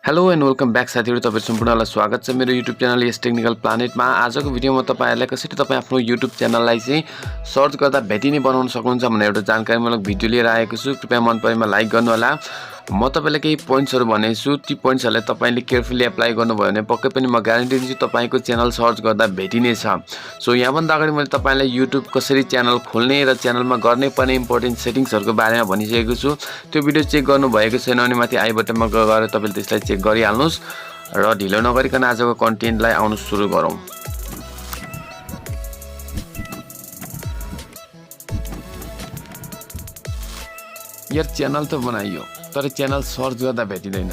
Hello and welcome back साथीहरु, तपाईहरु सम्पूर्णलाई स्वागत छ मेरो YouTube च्यानल यस टेक्निकल प्लानेटमा। आजको भिडियोमा तपाईहरुलाई कसरी तपाई आफ्नो YouTube च्यानललाई चाहिँ सर्च गर्दा भेटिने बनाउन सक्नुहुन्छ भन्ने एउटा जानकारीमूलक भिडियो लिएर आएको छु। कृपया मन परेमा लाइक गर्नु होला। म तपाईलाई केही पोइन्ट्सहरु भनेछु, ती पोइन्ट्सहरुलाई तपाईले केयरफुली अप्लाई गर्नुभयो भने पक्कै पनि म ग्यारेन्टी दिन्छु तपाईको च्यानल सर्च गर्दा भेटिने छ। सो यहाँ भन्दा अगाडि मैले तपाईलाई YouTube कसरी च्यानल खोल्ने र च्यानलमा गर्ने पर्ने इम्पोर्टेन्ट सेटिङ्सहरुको बारेमा भनिसकेको छु। त्यो भिडियो चेक गर्नु भएको छैन भने माथि आई बटनमा गएर तपाईले त्यसलाई चेक गरिहाल्नुस् र ढिलो नगरिकन आजको कन्टेन्टलाई आउनु सुरु गरौँ। यार च्यानल त बनाइयो तर च्यानल सर्च गर्दा भेटिदैन।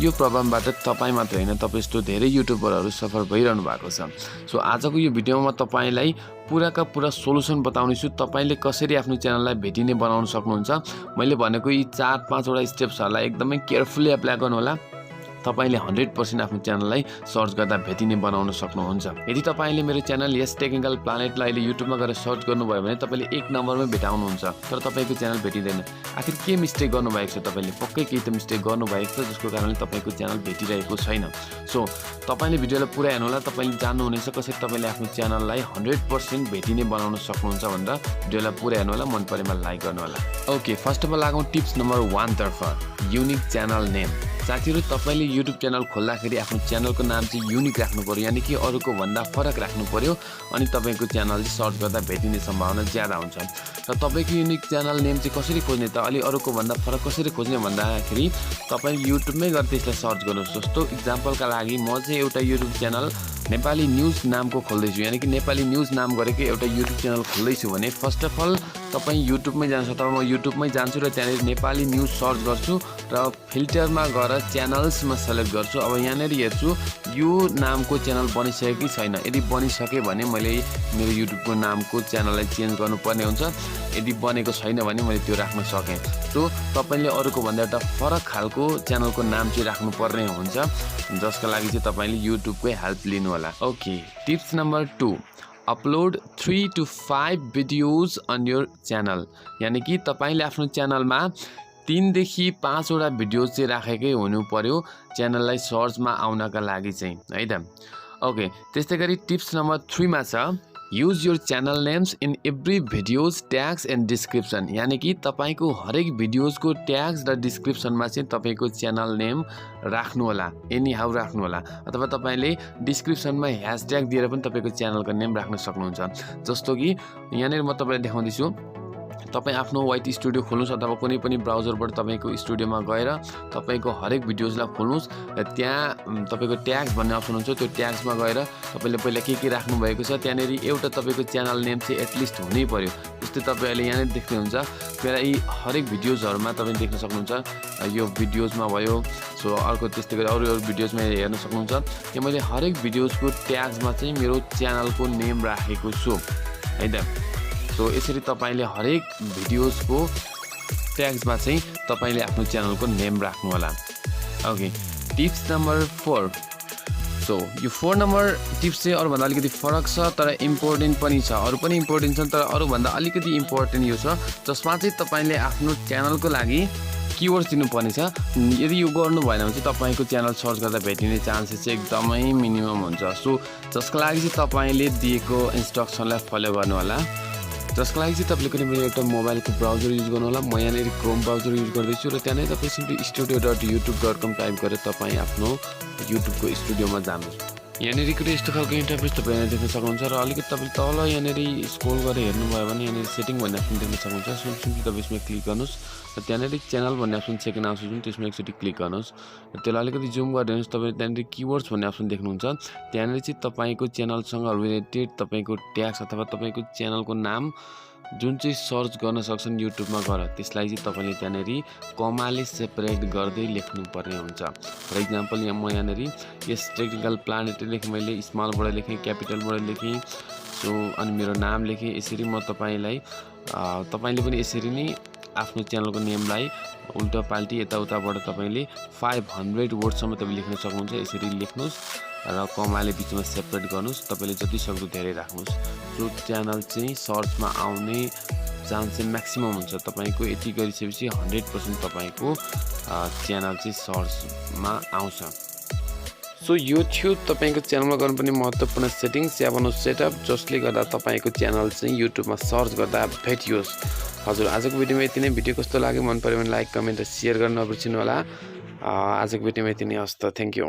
यो प्रब्लमबाट तपाई मात्र हैन, तपाई जस्तो धेरै युट्युबरहरु सफर भइरहनु भएको छ। सो आजको यो भिडियोमा तपाईलाई पुराका पुरा सोलुसन बताउने छु तपाईले कसरी आफ्नो च्यानललाई भेटिने बनाउन सक्नुहुन्छ। मैले भनेको यी 4-5 वटा स्टेप्सहरुलाई एकदमै केयरफुली अप्लाई गर्नु होला। तपाईले 100% आफ्नो च्यानललाई सर्च गर्दा भेटिने बनाउन सक्नुहुन्छ। यदि तपाईले मेरो च्यानल यस टेक्निकल प्लानेटलाई अहिले युट्युबमा गएर सर्च गर्नुभयो भने तपाईले 1 नम्बरमै भेटाउनुहुन्छ, तर तपाईको च्यानल भेटिदैन। आखिर के मिस्टेक गर्नुभएको छ? तपाईले पक्कै केही त मिस्टेक गर्नुभएको छ जसको कारणले तपाईको च्यानल भेटिरहेको छैन। सो तपाईले भिडियोलाई पुरा हेर्नु होला। तपाईले जान्नुहुनेछ कसरी तपाईले आफ्नो च्यानललाई 100% भेटिने बनाउन सक्नुहुन्छ भनेर भिडियोलाई पुरा हेर्नु होला। मन परेमा लाइक गर्नु होला। ओके, फर्स्ट अफ अल लागौं टिप्स नम्बर 1 तर्फ, युनिक च्यानल नेम। साथीहरु, तपाईले YouTube च्यानल खोल्दाखेरि आफ्नो च्यानलको नाम चाहिँ युनिक राख्नु पर्यो, यानी कि अरूको भन्दा फरक राख्नु पर्यो, अनि तपाईको च्यानल चाहिँ सर्च गर्दा भेटिने सम्भावना ज्यादा हुन्छ। र तपाईको युनिक च्यानल नेम चाहिँ कसरी खोज्ने त? अलि अरूको भन्दा फरक कसरी खोज्ने भन्दाखेरि तपाई युट्युबमै गएर त्यसलाई सर्च गर्नुस्। जस्तो एक्जाम्पलका लागि म चाहिँ एउटा युट्युब च्यानल नेपाली न्यूज नामको खोल्दैछु, यानी कि नेपाली न्यूज नाम गरेको एउटा युट्युब च्यानल खोल्दैछु भने फर्स्ट अफ अल तपाई युट्युबमै जान्छ। तब म युट्युबमै जान्छु र त्यहाँनिर नेपाली न्यूज सर्च गर्छु र फिल्टरमा गएर च्यानल्समा सेलेक्ट गर्छु। अब यहाँनिर हेर्छु यो नामको च्यानल बनिसक्यो कि छैन। यदि बनिसक्यो भने मैले मेरो युट्युबको नामको च्यानललाई चेन्ज गर्नुपर्ने हुन्छ। यदि बनेको छैन भने मैले त्यो राख्न सकेँ। सो तपाईले अरूको भन्दा एउटा फरक खालको च्यानलको नाम चाहिँ राख्नुपर्ने हुन्छ, जसका लागि चाहिँ तपाईले युट्युबकै हेल्प लिनु होला। Okay, tips number 2, upload 3 to 5 videos on your channel. यानी कि तपाईले आफ्नो च्यानलमा 3 देखि 5 वटा भिडियो चाहिँ राखेकै हुनु पर्यो च्यानललाई सर्चमा आउनका लागि चाहिँ, है त। ओके, त्यस्तै गरी टिप्स नम्बर 3 मा छ, use your channel names in every videos tags and description. यानी कि तपाईको हरेक भिडियोजको ट्याग्स र डिस्क्रिप्सनमा चाहिँ तपाईको च्यानल नेम राख्नु होला, एनी हाउ राख्नु होला। अथवा तपाईले डिस्क्रिप्सनमा ह्याशट्याग दिएर पनि तपाईको च्यानलको नेम राख्न सक्नुहुन्छ। जस्तो कि यहाँनिर म तपाईलाई देखाउँदैछु, तपाई आफ्नो वाइट स्टुडियो खोल्नुस् अथवा कुनै पनि ब्राउजरबाट तपाईको स्टुडियोमा गएर तपाईको हरेक भिडियोजलाई खोल्नुस् र त्यहाँ तपाईको ट्याग्स भन्ने अप्सन हुन्छ। त्यो ट्याग्समा गएर तपाईले पहिला के राख्नु भएको छ त्यहाँनिर एउटा तपाईको च्यानल नेम चाहिँ एटलिस्ट हुनै पर्यो। जस्तै तपाई अहिले यहाँनिर देख्नुहुन्छ मेरा यी हरेक भिडियोजहरुमा तपाईले देख्न सक्नुहुन्छ, यो भिडियोजमा भयो। सो अर्को त्यस्तै गरी अरू भिडियोजमा हेर्न सक्नुहुन्छ। यहाँ मैले हरेक भिडियोजको ट्याग्समा चाहिँ मेरो च्यानलको नेम राखेको छु, है त। सो यसरी तपाईले हरेक भिडियोजको ट्याग्समा चाहिँ तपाईले आफ्नो च्यानलको नेम राख्नु होला। Okay, tips number 4। सो यो 4 नम्बर टिप्स चाहिँ अरूभन्दा अलिकति फरक छ तर इम्पोर्टेन्ट पनि छ। अरू पनि इम्पोर्टेन्ट छन् तर अरूभन्दा अलिकति इम्पोर्टेन्ट यो छ, जसमा चाहिँ तपाईले आफ्नो च्यानलको लागि किवर्ड्स दिनुपर्ने छ। यदि यो गर्नु भएन भने चाहिँ तपाईको च्यानल सर्च गर्दा भेटिने चान्सेस चाहिँ एकदमै मिनिमम हुन्छ। सो जसको लागि चाहिँ तपाईले दिएको इन्स्ट्रक्सनलाई फलो गर्नु होला। जसको लागि चाहिँ तपाईले कुनै पनि एउटा मोबाइलको ब्राउजर युज गर्नु होला। म यहाँनिर क्रोम ब्राउजर युज गर्दैछु र त्यहाँ नै तपाईँ सिम्पली studio.youtube.com टाइप गरेर तपाईँ आफ्नो युट्युबको स्टुडियोमा जानुहोस्। यहाँनिर यस्तो खालको इन्टरफेस तपाईँ यहाँ देख्न सक्नुहुन्छ र अलिकति तपाईले तल यहाँनिर स्क्रोल गरेर हेर्नुभयो भने यहाँनिर सेटिङ भन्ने अप्सन देख्न सक्नुहुन्छ। सिम्पली तपाईँ यसमा क्लिक गर्नुहोस् र त्यहाँनिर च्यानल भन्ने अप्सन सेकेन्ड आउँछ जुन, त्यसमा एकचोटि क्लिक गर्नुहोस् र त्यसलाई अलिकति जुम गरिदिनुहोस्। तपाईले त्यहाँनिर किवर्ड्स भन्ने अप्सन देख्नुहुन्छ। त्यहाँनिर चाहिँ तपाईको च्यानलसँग रिलेटेड तपाईको ट्याग्स अथवा तपाईको च्यानलको नाम जुन चाहिँ सर्च गर्न सक्छन् युट्युबमा गएर, त्यसलाई चाहिँ तपाईले त्यहाँनिर कमाले सेपरेट गर्दै लेख्नुपर्ने हुन्छ। फर इक्जाम्पल यहाँ म यहाँनिर यस टेक्निकल प्लानेट लेखेँ, मैले स्मलबाट लेखेँ, क्यापिटलबाट लेखेँ, सो अनि मेरो नाम लेखेँ। यसरी म तपाईले पनि यसरी नै आफ्नो च्यानलको नेमलाई उल्टा पाल्टी यताउताबाट तपाईले 500 वर्डसम्म तपाईले लेख्न सक्नुहुन्छ। यसरी लेख्नुस् र कमाले बिचमा सेपरेट गर्नुस्। तपाईले जति सक्दो धेरै राख्नुस्। सो च्यानल चाहिँ सर्चमा आउने चान्स चाहिँ म्याक्सिमम हुन्छ तपाईको यति गरिसकेपछि 100% तपाईको च्यानल चाहिँ सर्चमा आउँछ सो यो थियो तपाईको च्यानलमा गर्नुपर्ने महत्त्वपूर्ण सेटिङ्स या भनौं सेटअप जसले गर्दा तपाईको च्यानल चाहिँ युट्युबमा सर्च गर्दा भेटियोस् हजुर आजको भिडियोमा यति नै भिडियो कस्तो लाग्यो मन पर्यो भने लाइक कमेन्ट र शेयर गर्न नबिर्सिनु होला आजको भिडियोमा यति नै हस्त थ्यांक यू